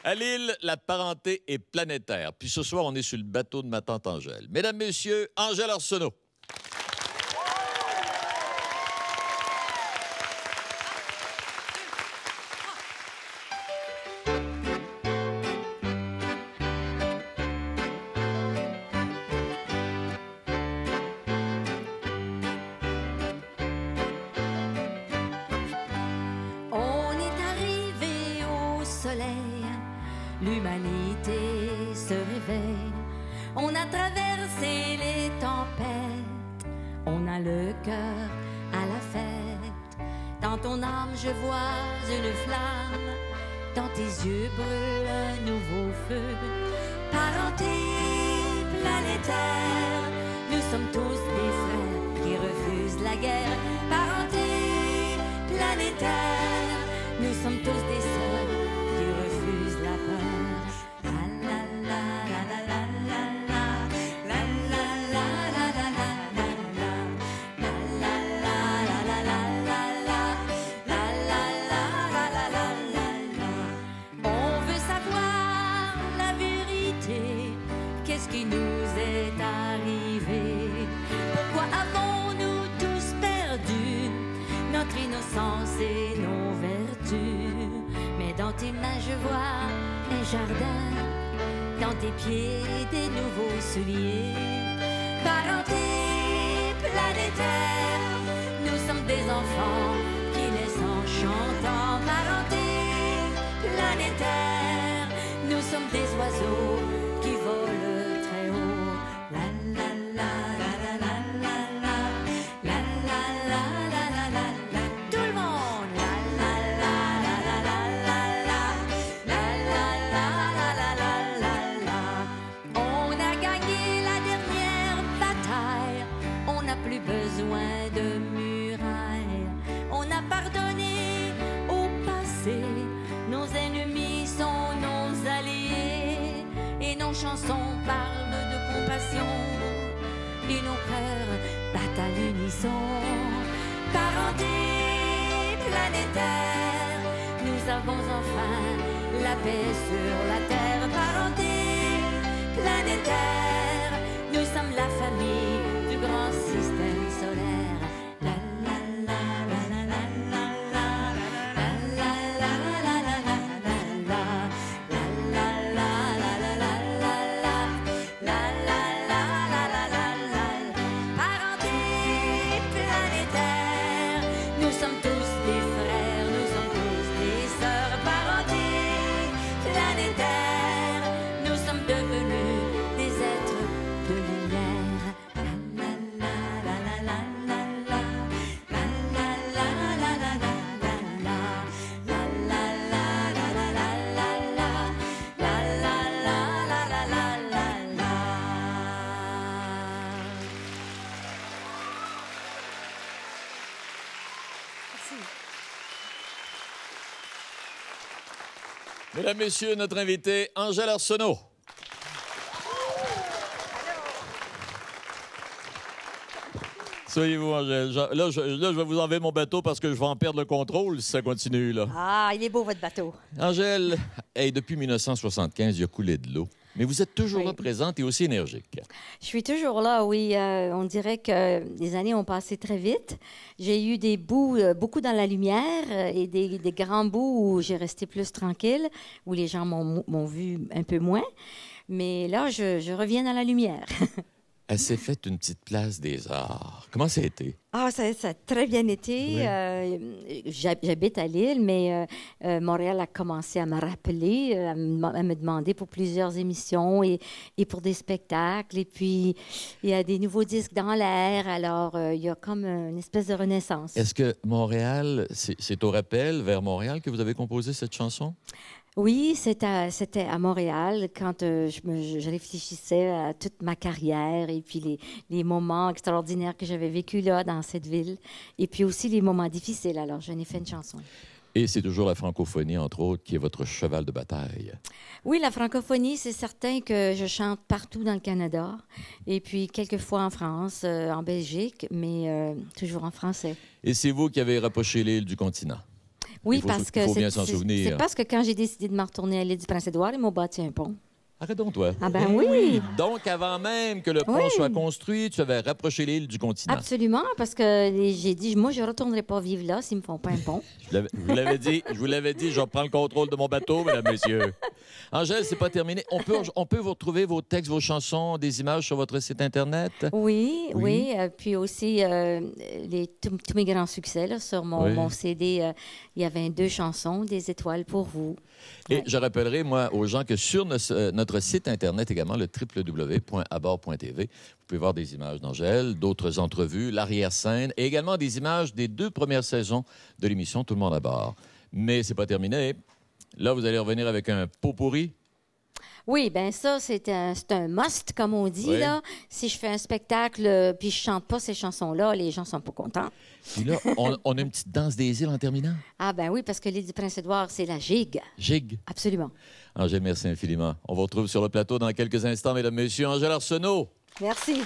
À Lille, la parenté est planétaire. Puis ce soir, on est sur le bateau de ma tante Angèle. Mesdames, Messieurs, Angèle Arsenault. L'humanité se réveille, on a traversé les tempêtes, on a le cœur à la fête. Dans ton âme je vois une flamme, dans tes yeux brûle un nouveau feu. Parenté planétaire, nous sommes tous des frères qui refusent la guerre. Parenté planétaire, nous sommes tous des sœurs qui refusent la peur. Qu'est-ce qui nous est arrivé? Pourquoi avons-nous tous perdu notre innocence et nos vertus? Mais dans tes mains je vois un jardin, dans tes pieds des nouveaux souliers. Parenté planétaire, nous sommes des enfants qui naissent en chantant. Parenté planétaire, nous sommes des oiseaux qui volent très haut. La la la la la la la la la la la la la la. Tout le monde. La la la la la la la la la la la la la la. On a gagné la dernière bataille. On n'a plus besoin de murailles. On a pardonné au passé. Nos ennemis sont nos alliés. Et nos chansons parlent de compassion, et nos cœurs battent à l'unisson. Parenté planétaire, nous avons enfin la paix sur la terre. Parenté planétaire, nous sommes la famille du grand système solaire. Mesdames, Messieurs, notre invitée, Angèle Arsenault. Soyez-vous, Angèle. Là, je vais vous enlever mon bateau parce que je vais en perdre le contrôle si ça continue, là. Ah, il est beau, votre bateau. Angèle, hey, depuis 1975, il a coulé de l'eau. Mais vous êtes toujours là, présente et aussi énergique. Je suis toujours là, oui. On dirait que les années ont passé très vite. J'ai eu des bouts, beaucoup dans la lumière et des grands bouts où j'ai resté plus tranquille, où les gens m'ont vu un peu moins. Mais là, je reviens dans la lumière. Elle s'est faite une petite place des arts. Comment ça a été? Ah, ça a très bien été. Oui. J'habite à Lille, mais Montréal a commencé à me rappeler, à me demander pour plusieurs émissions et pour des spectacles. Et puis, il y a des nouveaux disques dans l'air. Alors, il y a comme une espèce de renaissance. Est-ce que Montréal, c'est au rappel vers Montréal que vous avez composé cette chanson? Oui, c'était à Montréal quand je réfléchissais à toute ma carrière et puis les moments extraordinaires que j'avais vécus là, dans cette ville. Et puis aussi les moments difficiles. Alors, j'en ai fait une chanson. Et c'est toujours la francophonie, entre autres, qui est votre cheval de bataille. Oui, la francophonie, c'est certain que je chante partout dans le Canada. Et puis, quelquefois en France, en Belgique, mais toujours en français. Et c'est vous qui avez rapproché l'île du continent? Oui, Il faut, parce que il faut bien s'en c'est souvenir. parce que quand j'ai décidé de me retourner à l'île du Prince-Édouard, ils m'ont bâti un pont. Arrête donc, toi. Ah ben oui! Donc, avant même que le pont Oui. soit construit, tu avais rapproché l'île du continent. Absolument, parce que j'ai dit, moi, je ne retournerai pas vivre là s'ils ne me font pas un pont. Je vous l'avais dit, je reprends le contrôle de mon bateau, mesdames, messieurs. Angèle, c'est pas terminé. On peut vous retrouver vos textes, vos chansons, des images sur votre site Internet? Oui, Oui. oui. Puis aussi, tous mes grands succès là, sur Oui. mon CD, il y avait 2 chansons, Des étoiles pour vous. Et Ouais. je rappellerai, moi, aux gens que sur notre site Internet également, le www.abord.tv, vous pouvez voir des images d'Angèle, d'autres entrevues, l'arrière-scène et également des images des 2 premières saisons de l'émission Tout le monde à bord. Mais c'est pas terminé. Là, vous allez revenir avec un pot pourri. Oui, bien ça, c'est un must, comme on dit. Oui. Là. Si je fais un spectacle puis je chante pas ces chansons-là, les gens sont pas contents. Puis là, on a une petite danse des îles en terminant. Ah ben oui, parce que l'île du Prince-Édouard, c'est la gigue. Gigue. Absolument. Angèle, merci infiniment. On vous retrouve sur le plateau dans quelques instants, mesdames, messieurs. Angèle Arsenault. Merci.